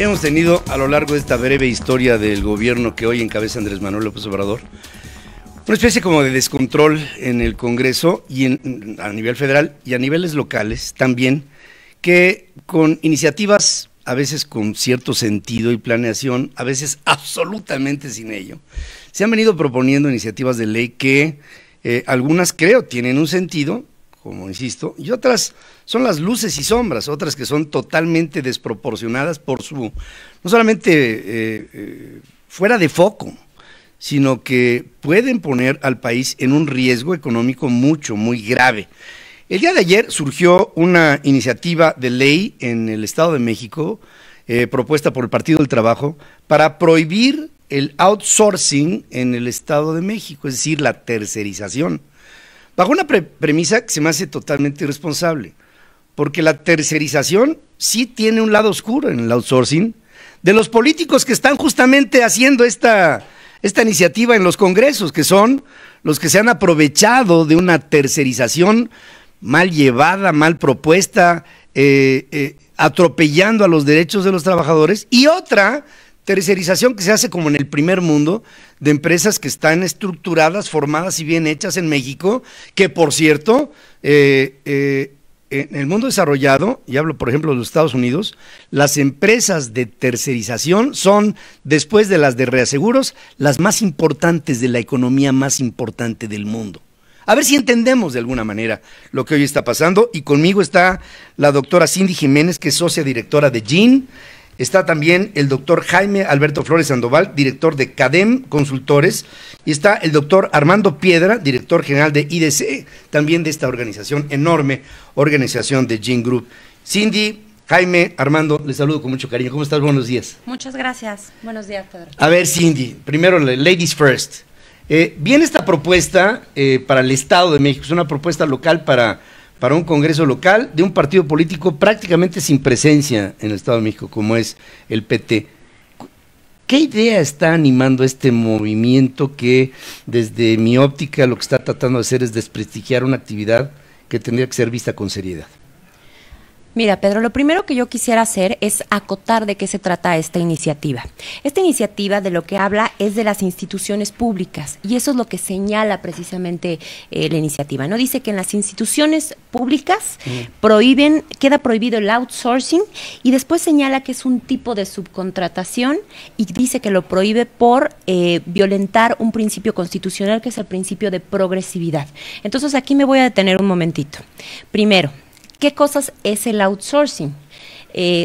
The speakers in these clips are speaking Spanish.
Hemos tenido a lo largo de esta breve historia del gobierno que hoy encabeza Andrés Manuel López Obrador una especie como de descontrol en el Congreso y a nivel federal y a niveles locales también, que con iniciativas a veces con cierto sentido y planeación, a veces absolutamente sin ello, se han venido proponiendo iniciativas de ley que algunas creo tienen un sentido, como insisto, y otras son las luces y sombras, otras que son totalmente desproporcionadas por su, no solamente fuera de foco, sino que pueden poner al país en un riesgo económico muy grave. El día de ayer surgió una iniciativa de ley en el Estado de México, propuesta por el Partido del Trabajo, para prohibir el outsourcing en el Estado de México, es decir, la tercerización, bajo una premisa que se me hace totalmente irresponsable, porque la tercerización sí tiene un lado oscuro en el outsourcing, de los políticos que están justamente haciendo esta iniciativa en los congresos, que son los que se han aprovechado de una tercerización mal llevada, mal propuesta, atropellando a los derechos de los trabajadores, y otra tercerización que se hace como en el primer mundo, de empresas que están estructuradas, formadas y bien hechas en México, que por cierto, en el mundo desarrollado, y hablo por ejemplo de los Estados Unidos, las empresas de tercerización son, después de las de reaseguros, las más importantes de la economía más importante del mundo. A ver si entendemos de alguna manera lo que hoy está pasando, y conmigo está la doctora Cindy Jiménez, que es socia directora de GIN, está también el doctor Jaime Alberto Flores Sandoval, director de CADEM Consultores, y está el doctor Armando Piedra, director general de IDC, también de esta organización, enorme organización de GIN Group. Cindy, Jaime, Armando, les saludo con mucho cariño. ¿Cómo estás? Buenos días. Muchas gracias. Buenos días, Pedro. A ver, Cindy, primero, ladies first. Viene esta propuesta para el Estado de México, es una propuesta local para un congreso local de un partido político prácticamente sin presencia en el Estado de México, como es el PT. ¿Qué idea está animando este movimiento que, desde mi óptica, lo que está tratando de hacer es desprestigiar una actividad que tendría que ser vista con seriedad? Mira, Pedro, lo primero que yo quisiera hacer es acotar de qué se trata esta iniciativa. Esta iniciativa de lo que habla es de las instituciones públicas, y eso es lo que señala precisamente la iniciativa, ¿no? Dice que en las instituciones públicas queda prohibido el outsourcing, y después señala que es un tipo de subcontratación, y dice que lo prohíbe por violentar un principio constitucional, que es el principio de progresividad. Entonces aquí me voy a detener un momentito. Primero, ¿qué cosas es el outsourcing?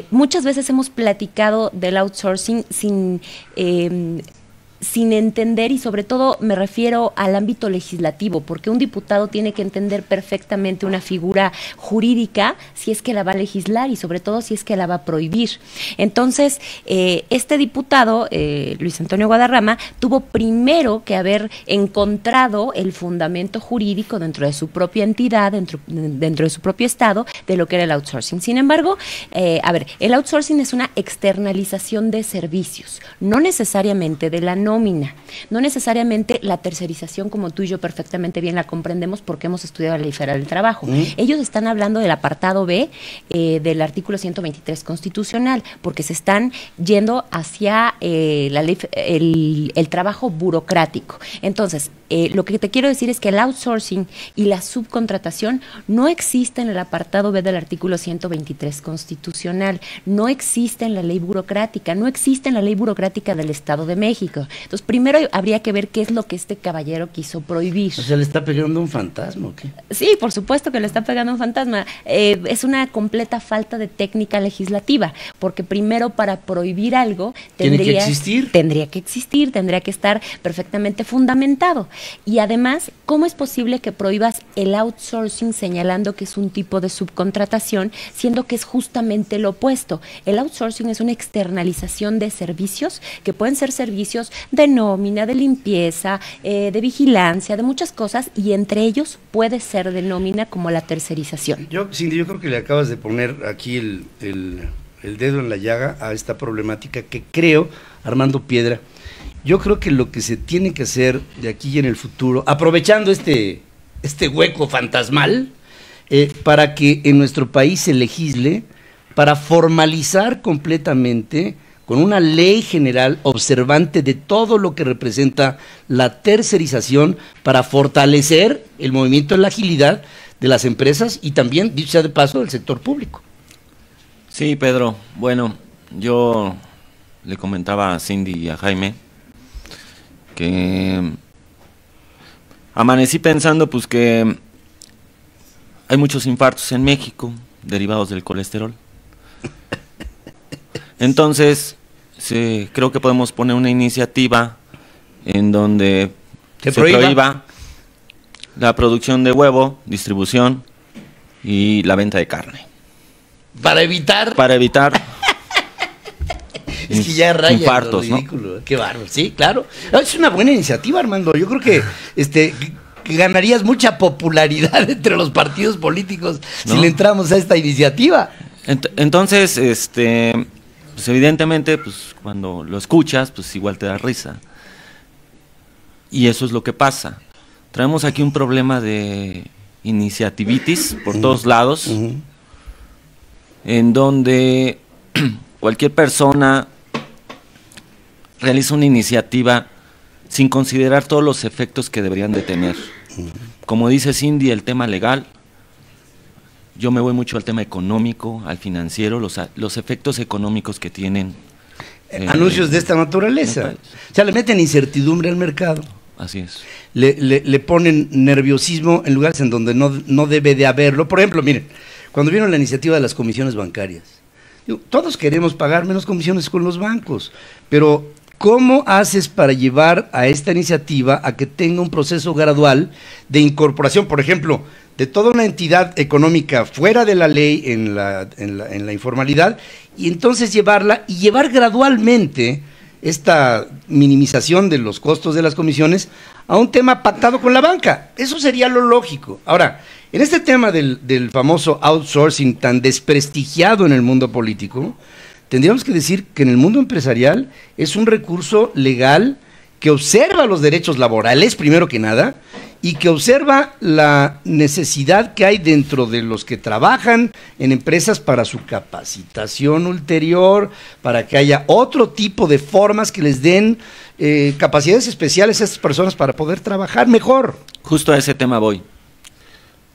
Muchas veces hemos platicado del outsourcing sin entender, y sobre todo me refiero al ámbito legislativo, porque un diputado tiene que entender perfectamente una figura jurídica si es que la va a legislar, y sobre todo si es que la va a prohibir. Entonces, este diputado, Luis Antonio Guadarrama, tuvo primero que haber encontrado el fundamento jurídico dentro de su propia entidad, dentro de su propio estado, de lo que era el outsourcing. Sin embargo, el outsourcing es una externalización de servicios, no necesariamente de la nómina, no necesariamente la tercerización, como tú y yo perfectamente bien la comprendemos porque hemos estudiado la ley federal del trabajo. Ellos están hablando del apartado B del artículo 123 constitucional, porque se están yendo hacia la ley, el trabajo burocrático. Entonces, lo que te quiero decir es que el outsourcing y la subcontratación no existe en el apartado B del artículo 123 constitucional, no existe en la ley burocrática, no existe en la ley burocrática del Estado de México. Entonces, primero habría que ver qué es lo que este caballero quiso prohibir. O sea, ¿le está pegando un fantasma o qué? Sí, por supuesto que le está pegando un fantasma. Es una completa falta de técnica legislativa, porque primero para prohibir algo tendría que estar perfectamente fundamentado. Y además, ¿cómo es posible que prohíbas el outsourcing señalando que es un tipo de subcontratación, siendo que es justamente lo opuesto? El outsourcing es una externalización de servicios, que pueden ser servicios de nómina, de limpieza, de vigilancia, de muchas cosas, y entre ellos puede ser de nómina, como la tercerización. Cindy, yo creo que le acabas de poner aquí el dedo en la llaga a esta problemática que creo, Armando Piedra, yo creo que lo que se tiene que hacer de aquí y en el futuro, aprovechando este hueco fantasmal, para que en nuestro país se legisle para formalizar completamente con una ley general observante de todo lo que representa la tercerización para fortalecer el movimiento en la agilidad de las empresas y también, dicho sea de paso, del sector público. Sí, Pedro. Bueno, yo le comentaba a Cindy y a Jaime que amanecí pensando pues que hay muchos infartos en México derivados del colesterol. Entonces, creo que podemos poner una iniciativa en donde se prohíba la producción de huevo, distribución y la venta de carne. Para evitar es que ya raya infartos, lo ridículo, ¿no? Qué bárbaro, sí, claro. Es una buena iniciativa, Armando. Yo creo que que ganarías mucha popularidad entre los partidos políticos, ¿no?, si le entramos a esta iniciativa. Entonces, pues evidentemente, pues cuando lo escuchas, pues igual te da risa. Y eso es lo que pasa. Traemos aquí un problema de iniciativitis por todos lados, en donde cualquier persona realiza una iniciativa sin considerar todos los efectos que deberían de tener. Como dice Cindy, el tema legal, yo me voy mucho al tema económico, al financiero, los efectos económicos que tienen. Anuncios de esta naturaleza. O sea, le meten incertidumbre al mercado. Así es. Le ponen nerviosismo en lugares en donde no debe de haberlo. Por ejemplo, miren, cuando vino la iniciativa de las comisiones bancarias, todos queremos pagar menos comisiones con los bancos, pero ¿cómo haces para llevar a esta iniciativa a que tenga un proceso gradual de incorporación, por ejemplo, de toda una entidad económica fuera de la ley en la informalidad, y entonces llevar gradualmente esta minimización de los costos de las comisiones a un tema pactado con la banca? Eso sería lo lógico. Ahora, en este tema del famoso outsourcing tan desprestigiado en el mundo político, tendríamos que decir que en el mundo empresarial es un recurso legal que observa los derechos laborales, primero que nada, y que observa la necesidad que hay dentro de los que trabajan en empresas para su capacitación ulterior, para que haya otro tipo de formas que les den capacidades especiales a estas personas para poder trabajar mejor. Justo a ese tema voy.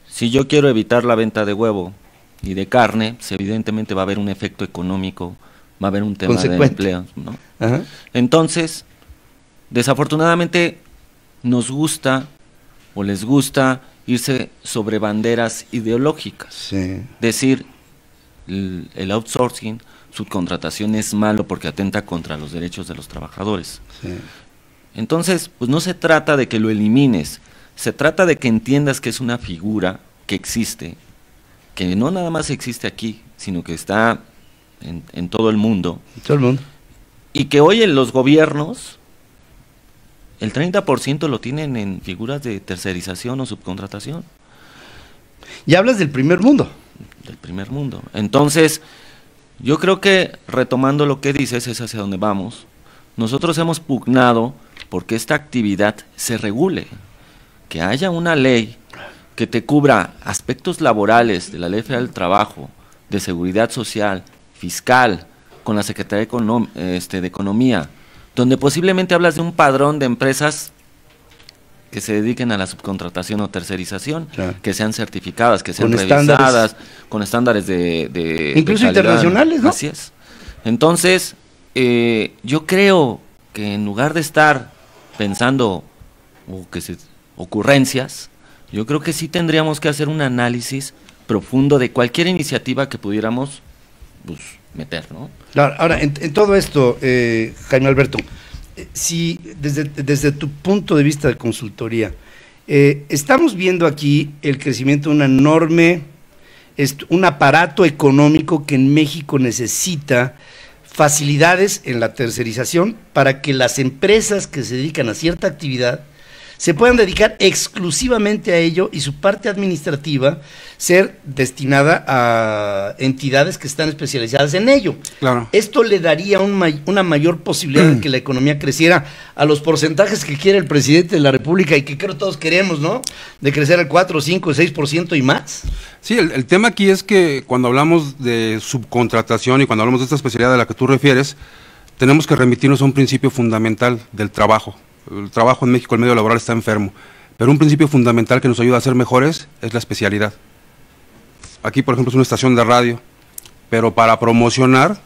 Si yo quiero evitar la venta de huevo y de carne, pues evidentemente va a haber un efecto económico, va a haber un tema de empleo, ¿no? Ajá. Entonces, desafortunadamente nos gusta o les gusta irse sobre banderas ideológicas. Sí. Decir, el outsourcing, subcontratación es malo porque atenta contra los derechos de los trabajadores. Sí. Entonces, pues no se trata de que lo elimines, se trata de que entiendas que es una figura que existe, que no nada más existe aquí, sino que está en todo el mundo. Todo el mundo. Y que hoy en los gobiernos, el 30% lo tienen en figuras de tercerización o subcontratación. Y hablas del primer mundo. Del primer mundo. Entonces, yo creo que, retomando lo que dices, es hacia donde vamos. Nosotros hemos pugnado porque esta actividad se regule, que haya una ley que te cubra aspectos laborales de la Ley Federal del Trabajo, de seguridad social, fiscal, con la Secretaría de Economía, donde posiblemente hablas de un padrón de empresas que se dediquen a la subcontratación o tercerización, claro, que sean certificadas, que sean con revisadas, con estándares de incluso de internacionales, ¿no? Así es. Entonces, yo creo que en lugar de estar pensando ocurrencias, yo creo que sí tendríamos que hacer un análisis profundo de cualquier iniciativa que pudiéramos pues, meter, ¿no? Claro, ahora, en todo esto, Jaime Alberto, si desde tu punto de vista de consultoría, estamos viendo aquí el crecimiento de un aparato económico que en México necesita facilidades en la tercerización para que las empresas que se dedican a cierta actividad se puedan dedicar exclusivamente a ello y su parte administrativa ser destinada a entidades que están especializadas en ello. Claro. Esto le daría una mayor posibilidad de que la economía creciera a los porcentajes que quiere el presidente de la República y que creo todos queremos, ¿no? De crecer al 4, 5, 6% y más. Sí, el tema aquí es que cuando hablamos de subcontratación y cuando hablamos de esta especialidad a la que tú refieres, tenemos que remitirnos a un principio fundamental del trabajo. El trabajo en México, el medio laboral está enfermo, pero un principio fundamental que nos ayuda a ser mejores es la especialidad. Aquí, por ejemplo, es una estación de radio, pero para promocionar,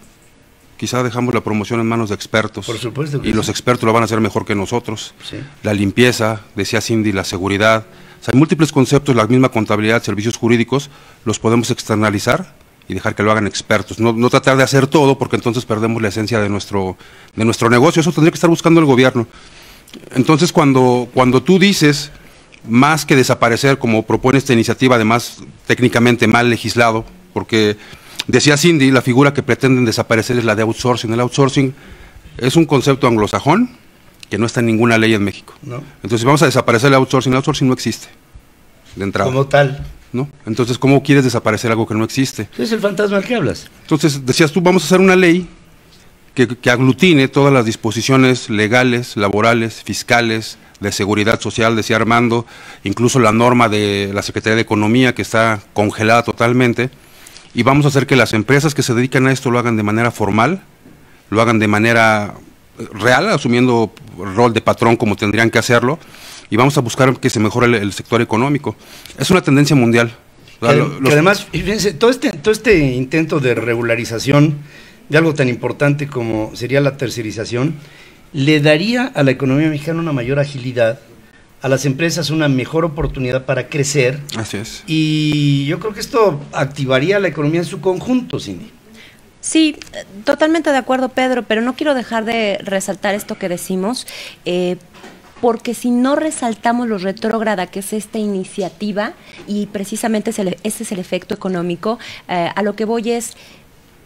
quizá dejamos la promoción en manos de expertos. Por supuesto que y sí. los expertos lo van a hacer mejor que nosotros. Sí. La limpieza, decía Cindy, la seguridad. O sea, hay múltiples conceptos, la misma contabilidad, servicios jurídicos, los podemos externalizar y dejar que lo hagan expertos. No tratar de hacer todo, porque entonces perdemos la esencia de nuestro negocio. Eso tendría que estar buscando el gobierno. Entonces, cuando tú dices, más que desaparecer, como propone esta iniciativa, además técnicamente mal legislado, porque decía Cindy, la figura que pretenden desaparecer es la de outsourcing. El outsourcing es un concepto anglosajón que no está en ninguna ley en México. No. Entonces, vamos a desaparecer el outsourcing no existe, de entrada. Como tal. ¿No? Entonces, ¿cómo quieres desaparecer algo que no existe? Es el fantasma al que hablas. Entonces, decías tú, vamos a hacer una ley que aglutine todas las disposiciones legales, laborales, fiscales, de seguridad social, decía Armando, incluso la norma de la Secretaría de Economía, que está congelada totalmente, y vamos a hacer que las empresas que se dedican a esto lo hagan de manera formal, lo hagan de manera real, asumiendo rol de patrón como tendrían que hacerlo, y vamos a buscar que se mejore el sector económico. Es una tendencia mundial. O sea, Que además, fíjense, todo este intento de regularización de algo tan importante como sería la tercerización, le daría a la economía mexicana una mayor agilidad, a las empresas una mejor oportunidad para crecer. Así es. Y yo creo que esto activaría la economía en su conjunto, Cindy. Sí, totalmente de acuerdo, Pedro, pero no quiero dejar de resaltar esto que decimos, porque si no resaltamos lo retrógrada que es esta iniciativa, y precisamente ese es el efecto económico, a lo que voy es,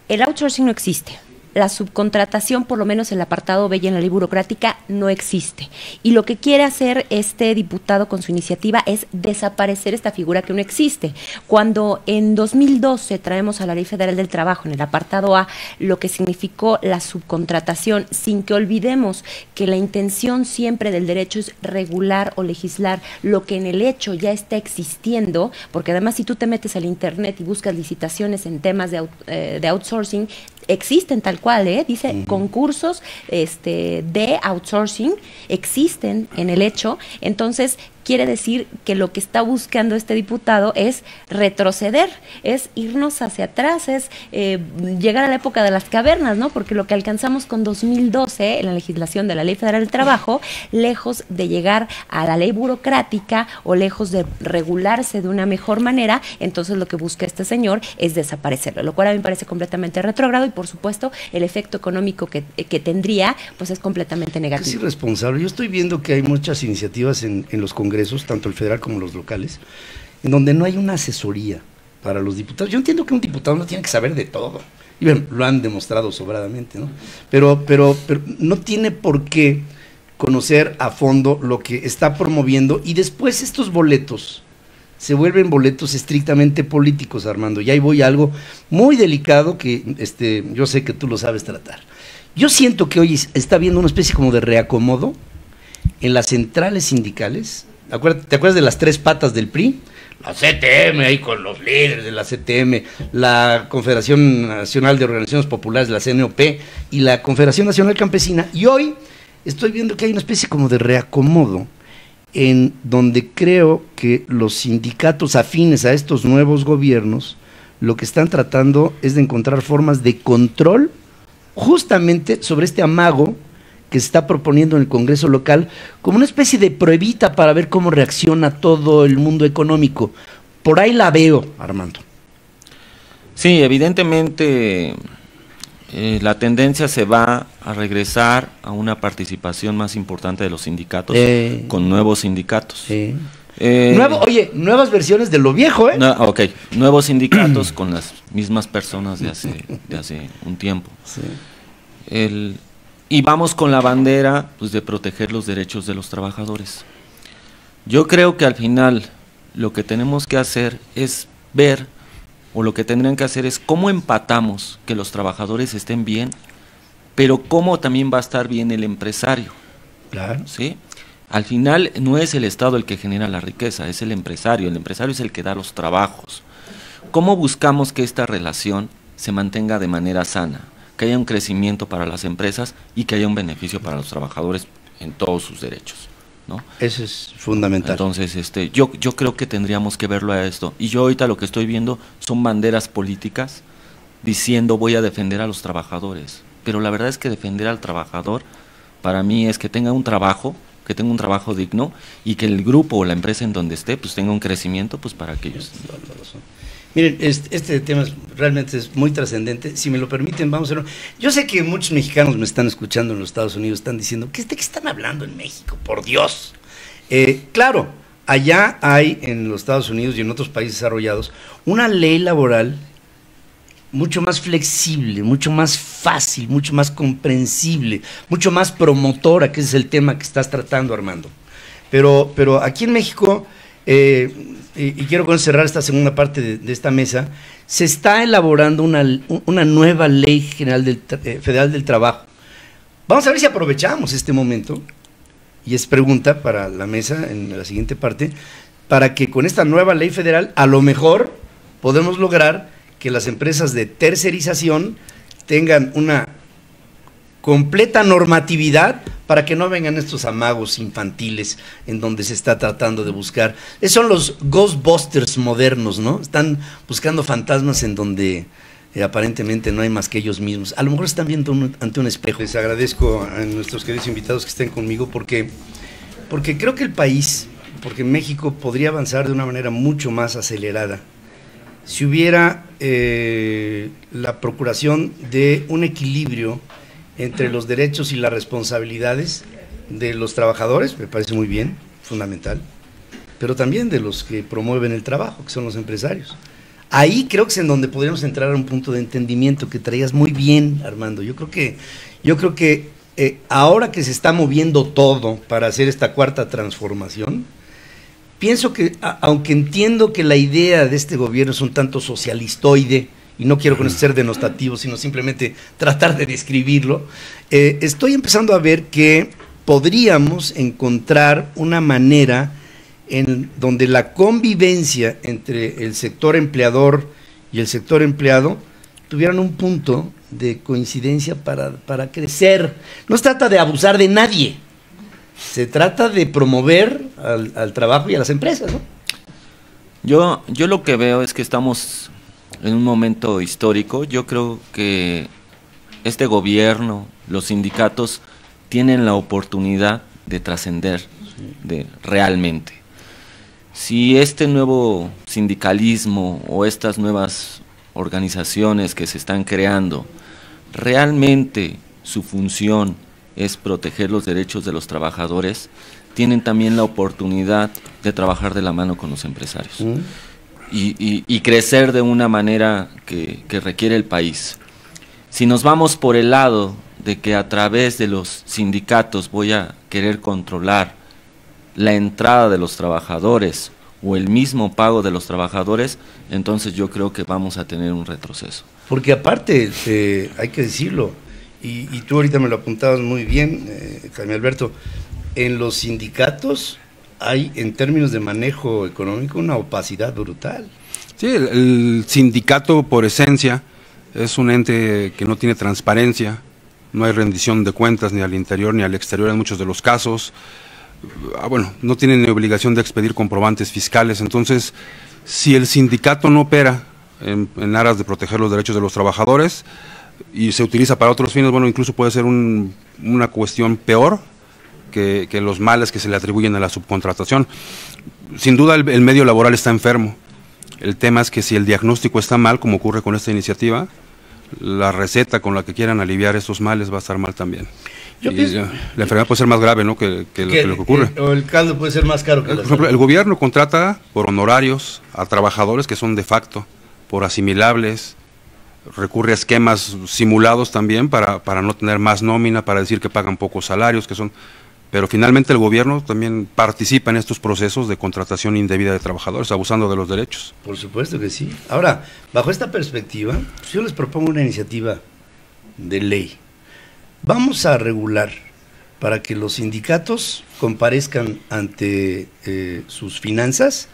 el outsourcing no existe. La subcontratación, por lo menos en el apartado B y en la ley burocrática, no existe. Y lo que quiere hacer este diputado con su iniciativa es desaparecer esta figura que no existe. Cuando en 2012 traemos a la Ley Federal del Trabajo, en el apartado A, lo que significó la subcontratación, sin que olvidemos que la intención siempre del derecho es regular o legislar lo que en el hecho ya está existiendo, porque además si tú te metes al internet y buscas licitaciones en temas de outsourcing, existen tal cual, dice concursos de outsourcing, existen en el hecho. Entonces quiere decir que lo que está buscando este diputado es retroceder, es irnos hacia atrás, es llegar a la época de las cavernas, ¿no? Porque lo que alcanzamos con 2012 en la legislación de la Ley Federal del Trabajo, lejos de llegar a la ley burocrática o lejos de regularse de una mejor manera, entonces lo que busca este señor es desaparecerlo, lo cual a mí me parece completamente retrógrado y por supuesto el efecto económico que tendría pues es completamente negativo. Es irresponsable. Yo estoy viendo que hay muchas iniciativas en los congresos, tanto el federal como los locales, en donde no hay una asesoría para los diputados. Yo entiendo que un diputado no tiene que saber de todo, y bueno, lo han demostrado sobradamente, ¿no? Pero no tiene por qué conocer a fondo lo que está promoviendo, y después estos boletos se vuelven boletos estrictamente políticos, Armando. Y ahí voy a algo muy delicado que yo sé que tú lo sabes tratar. Yo siento que hoy está habiendo una especie como de reacomodo en las centrales sindicales. ¿Te acuerdas de las tres patas del PRI? La CTM, ahí con los líderes de la CTM, la Confederación Nacional de Organizaciones Populares, la CNOP, y la Confederación Nacional Campesina. Y hoy estoy viendo que hay una especie como de reacomodo en donde creo que los sindicatos afines a estos nuevos gobiernos lo que están tratando es de encontrar formas de control justamente sobre este amago que se está proponiendo en el Congreso local como una especie de pruebita para ver cómo reacciona todo el mundo económico. Por ahí la veo, Armando. Sí, evidentemente la tendencia se va a regresar a una participación más importante de los sindicatos con nuevos sindicatos. Nuevas versiones de lo viejo, Ok, nuevos sindicatos con las mismas personas de hace un tiempo. Sí. Y vamos con la bandera pues, de proteger los derechos de los trabajadores. Yo creo que al final lo que tenemos que hacer es ver, o lo que tendrían que hacer es cómo empatamos que los trabajadores estén bien, pero cómo también va a estar bien el empresario. Claro. ¿Sí? Al final no es el Estado el que genera la riqueza, es el empresario es el que da los trabajos. ¿Cómo buscamos que esta relación se mantenga de manera sana? que haya un crecimiento para las empresas y que haya un beneficio para los trabajadores en todos sus derechos, ¿no? Eso es fundamental. Entonces, yo creo que tendríamos que verlo a esto. Y yo ahorita lo que estoy viendo son banderas políticas diciendo voy a defender a los trabajadores. Pero la verdad es que defender al trabajador para mí es que tenga un trabajo digno y que el grupo o la empresa en donde esté pues tenga un crecimiento pues para aquellos. Miren, este tema realmente es muy trascendente. Si me lo permiten, vamos a hacerlo. Yo sé que muchos mexicanos me están escuchando en los Estados Unidos, están diciendo, ¿de qué están hablando en México? Por Dios. Claro, allá hay en los Estados Unidos y en otros países desarrollados una ley laboral mucho más flexible, mucho más fácil, mucho más comprensible, mucho más promotora, que ese es el tema que estás tratando, Armando. Pero aquí en México, y quiero con eso cerrar esta segunda parte de esta mesa, se está elaborando una nueva ley general federal del trabajo. Vamos a ver si aprovechamos este momento, y es pregunta para la mesa en la siguiente parte, para que con esta nueva ley federal a lo mejor podemos lograr que las empresas de tercerización tengan una completa normatividad para que no vengan estos amagos infantiles en donde se está tratando de buscar. Esos son los Ghostbusters modernos, ¿no? Están buscando fantasmas en donde aparentemente no hay más que ellos mismos. A lo mejor están viendo ante un espejo. Les agradezco a nuestros queridos invitados que estén conmigo porque creo que el país, porque México podría avanzar de una manera mucho más acelerada si hubiera la procuración de un equilibrio entre los derechos y las responsabilidades de los trabajadores, me parece muy bien, fundamental, pero también de los que promueven el trabajo, que son los empresarios. Ahí creo que es en donde podríamos entrar a un punto de entendimiento que traías muy bien, Armando. Yo creo que ahora que se está moviendo todo para hacer esta cuarta transformación, pienso que, aunque entiendo que la idea de este gobierno es un tanto socialistoide, y no quiero con esto ser denostativo, sino simplemente tratar de describirlo, estoy empezando a ver que podríamos encontrar una manera en donde la convivencia entre el sector empleador y el sector empleado tuvieran un punto de coincidencia para crecer. No se trata de abusar de nadie, se trata de promover al trabajo y a las empresas, ¿no? Yo lo que veo es que estamos en un momento histórico. Yo creo que este gobierno, los sindicatos, tienen la oportunidad de trascender realmente. Si este nuevo sindicalismo o estas nuevas organizaciones que se están creando, realmente su función es proteger los derechos de los trabajadores, tienen también la oportunidad de trabajar de la mano con los empresarios y crecer de una manera que requiere el país. Si nos vamos por el lado de que a través de los sindicatos voy a querer controlar la entrada de los trabajadores o el mismo pago de los trabajadores, entonces yo creo que vamos a tener un retroceso. Porque aparte, hay que decirlo, y tú ahorita me lo apuntabas muy bien, Jaime Alberto, en los sindicatos hay, en términos de manejo económico, una opacidad brutal. Sí, el sindicato por esencia es un ente que no tiene transparencia, no hay rendición de cuentas ni al interior ni al exterior en muchos de los casos. Bueno, no tiene ni obligación de expedir comprobantes fiscales. Entonces, si el sindicato no opera en aras de proteger los derechos de los trabajadores y se utiliza para otros fines, bueno, incluso puede ser una cuestión peor que los males que se le atribuyen a la subcontratación. Sin duda el medio laboral está enfermo. El tema es que si el diagnóstico está mal, como ocurre con esta iniciativa, la receta con la que quieran aliviar estos males va a estar mal también. La enfermedad puede ser más grave, ¿no?, que lo que ocurre. O el caldo puede ser más caro que por ejemplo, el gobierno contrata por honorarios a trabajadores que son de facto, por asimilables, recurre a esquemas simulados también para no tener más nómina, para decir que pagan pocos salarios, pero finalmente el gobierno también participa en estos procesos de contratación indebida de trabajadores, abusando de los derechos. Por supuesto que sí. Ahora, bajo esta perspectiva, yo les propongo una iniciativa de ley. Vamos a regular para que los sindicatos comparezcan ante sus finanzas,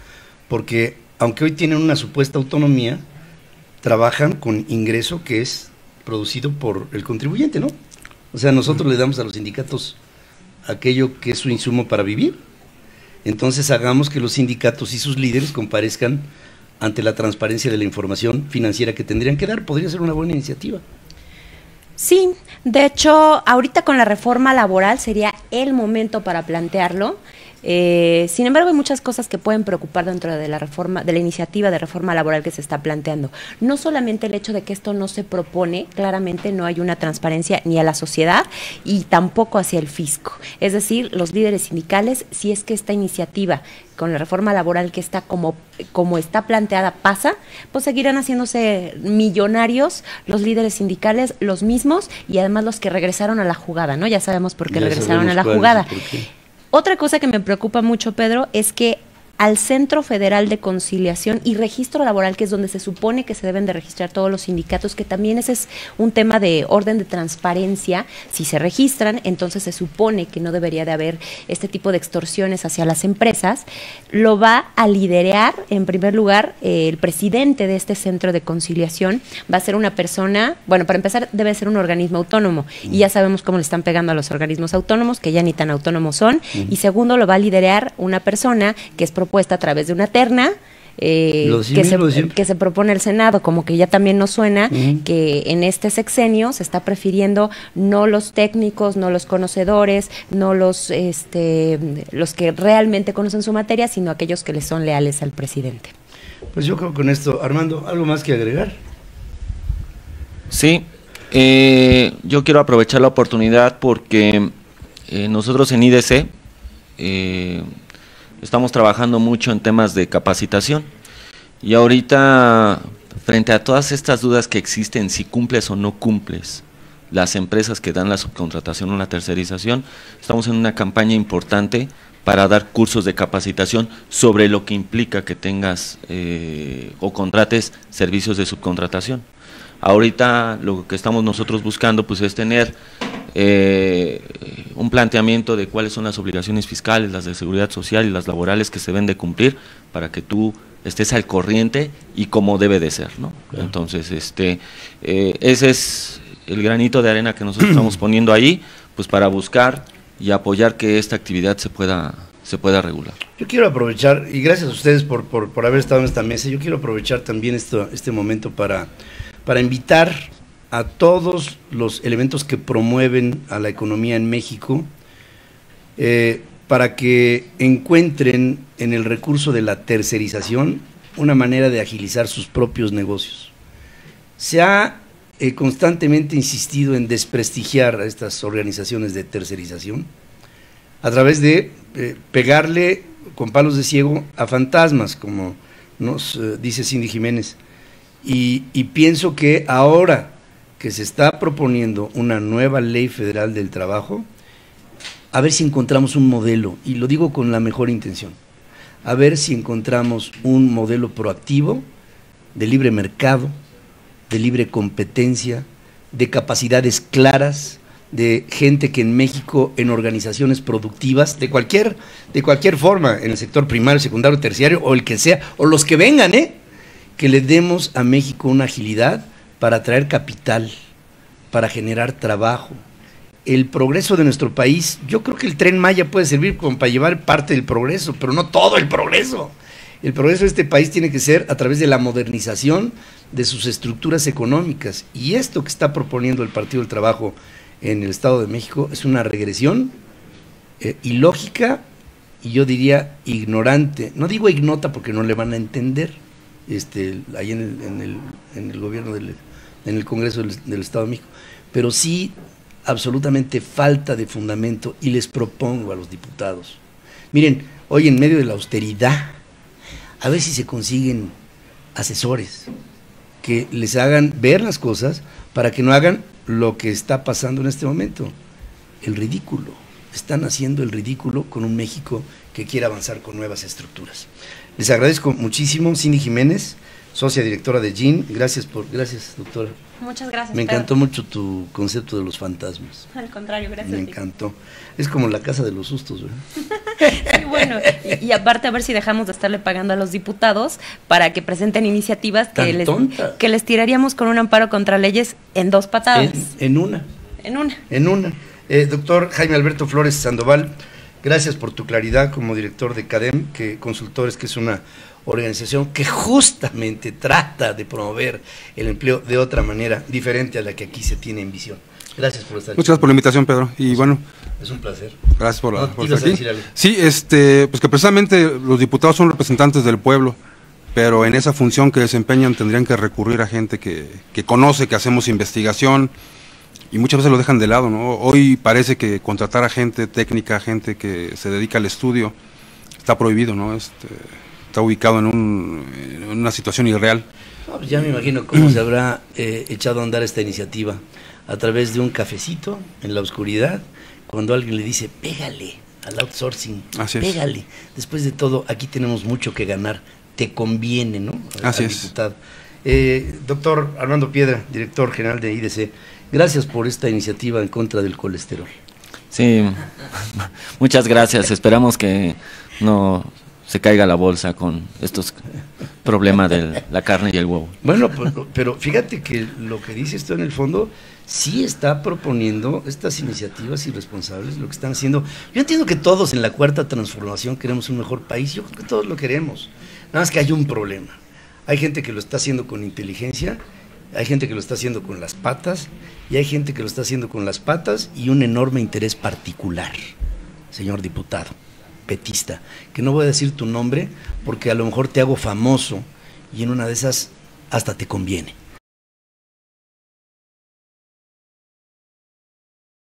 porque aunque hoy tienen una supuesta autonomía, trabajan con ingreso que es producido por el contribuyente, ¿no? O sea, nosotros le damos a los sindicatos aquello que es su insumo para vivir. Entonces hagamos que los sindicatos y sus líderes comparezcan ante la transparencia de la información financiera que tendrían que dar. Podría ser una buena iniciativa. Sí, de hecho, ahorita con la reforma laboral sería el momento para plantearlo. Sin embargo, hay muchas cosas que pueden preocupar dentro de la reforma, de la iniciativa de reforma laboral que se está planteando. No solamente el hecho de que esto no se propone, claramente no hay una transparencia ni a la sociedad y tampoco hacia el fisco. Es decir, los líderes sindicales, si es que esta iniciativa con la reforma laboral que está como está planteada pasa, pues seguirán haciéndose millonarios los líderes sindicales, los mismos, y además los que regresaron a la jugada, ¿no? Ya sabemos por qué regresaron a la jugada. Otra cosa que me preocupa mucho, Pedro, es que al Centro Federal de Conciliación y Registro Laboral, que es donde se supone que se deben de registrar todos los sindicatos, que también ese es un tema de orden de transparencia. Si se registran, entonces se supone que no debería de haber este tipo de extorsiones hacia las empresas. Lo va a liderar, en primer lugar, el presidente de este Centro de Conciliación. Va a ser una persona, bueno, para empezar, debe ser un organismo autónomo, y ya sabemos cómo le están pegando a los organismos autónomos, que ya ni tan autónomos son. Y segundo, lo va a liderar una persona que es propuesta a través de una terna que se propone el Senado, como que ya también nos suena que en este sexenio se está prefiriendo no los técnicos, no los conocedores, no los que realmente conocen su materia, sino aquellos que les son leales al presidente. Pues yo creo que con esto, Armando, ¿algo más que agregar? Sí, yo quiero aprovechar la oportunidad porque nosotros en IDC estamos trabajando mucho en temas de capacitación, y ahorita, frente a todas estas dudas que existen, si cumples o no cumples las empresas que dan la subcontratación o la tercerización, estamos en una campaña importante para dar cursos de capacitación sobre lo que implica que tengas o contrates servicios de subcontratación. Ahorita lo que estamos nosotros buscando pues es tener un planteamiento de cuáles son las obligaciones fiscales, las de seguridad social y las laborales que se deben de cumplir para que tú estés al corriente y como debe de ser, ¿no? Claro. Entonces, ese es el granito de arena que nosotros estamos poniendo ahí, pues para buscar y apoyar que esta actividad se pueda regular. Yo quiero aprovechar, y gracias a ustedes por haber estado en esta mesa, yo quiero aprovechar también este momento para invitar a todos los elementos que promueven a la economía en México, para que encuentren en el recurso de la tercerización una manera de agilizar sus propios negocios. Se ha constantemente insistido en desprestigiar a estas organizaciones de tercerización a través de pegarle con palos de ciego a fantasmas, como nos dice Cindy Jiménez. Y pienso que ahora que se está proponiendo una nueva ley federal del trabajo, a ver si encontramos un modelo, y lo digo con la mejor intención, a ver si encontramos un modelo proactivo, de libre mercado, de libre competencia, de capacidades claras, de gente que en México, en organizaciones productivas, de cualquier forma, en el sector primario, secundario, terciario, o el que sea, o los que vengan, que le demos a México una agilidad para atraer capital, para generar trabajo. El progreso de nuestro país, yo creo que el Tren Maya puede servir como para llevar parte del progreso, pero no todo el progreso. El progreso de este país tiene que ser a través de la modernización de sus estructuras económicas, y esto que está proponiendo el Partido del Trabajo en el Estado de México es una regresión ilógica, y yo diría ignorante. No digo ignota porque no le van a entender ahí en el gobierno, en el Congreso del Estado de México, pero sí absolutamente falta de fundamento, y les propongo a los diputados, miren, hoy en medio de la austeridad, a ver si se consiguen asesores que les hagan ver las cosas para que no hagan lo que está pasando en este momento, el ridículo. Están haciendo el ridículo con un México que quiere avanzar con nuevas estructuras. Les agradezco muchísimo, Cindy Jiménez, socia directora de GIN. Gracias, doctora. Muchas gracias. Me Pedro. encantó mucho tu concepto de los fantasmas. Al contrario, gracias. Me a ti. encantó. Es como la casa de los sustos, ¿verdad? Sí, bueno, y aparte a ver si dejamos de estarle pagando a los diputados para que presenten iniciativas Tan tonta. que les tiraríamos con un amparo contra leyes en 2 patadas. En una. En una. Doctor Jaime Alberto Flores Sandoval, gracias por tu claridad como director de CADEM, Consultores, que es una organización que justamente trata de promover el empleo de otra manera, diferente a la que aquí se tiene en visión. Gracias por estar aquí. Muchas gracias por la invitación, Pedro. Y bueno, es un placer. gracias por No, por ibas estar a aquí. decir algo. Sí, pues que precisamente los diputados son representantes del pueblo, pero en esa función que desempeñan tendrían que recurrir a gente que conoce, que hacemos investigación, y muchas veces lo dejan de lado, ¿no? Hoy parece que contratar a gente técnica, gente que se dedica al estudio, está prohibido, ¿no? Está ubicado en una situación irreal. No, pues ya me imagino cómo se habrá echado a andar esta iniciativa a través de un cafecito en la oscuridad, cuando alguien le dice, pégale al outsourcing, Así es. pégale. Después de todo, aquí tenemos mucho que ganar, te conviene, ¿no? Así al es. diputado. Doctor Armando Piedra, director general de IDC, gracias por esta iniciativa en contra del colesterol. Sí, muchas gracias. Esperamos que no se caiga la bolsa con estos problemas de la carne y el huevo. Bueno, pero fíjate que lo que dice esto en el fondo sí está proponiendo estas iniciativas irresponsables, lo que están haciendo. Yo entiendo que todos en la Cuarta Transformación queremos un mejor país, yo creo que todos lo queremos, nada más que hay un problema. Hay gente que lo está haciendo con inteligencia, hay gente que lo está haciendo con las patas, y hay gente que lo está haciendo con las patas y un enorme interés particular, señor diputado, petista, que no voy a decir tu nombre porque a lo mejor te hago famoso y en una de esas hasta te conviene.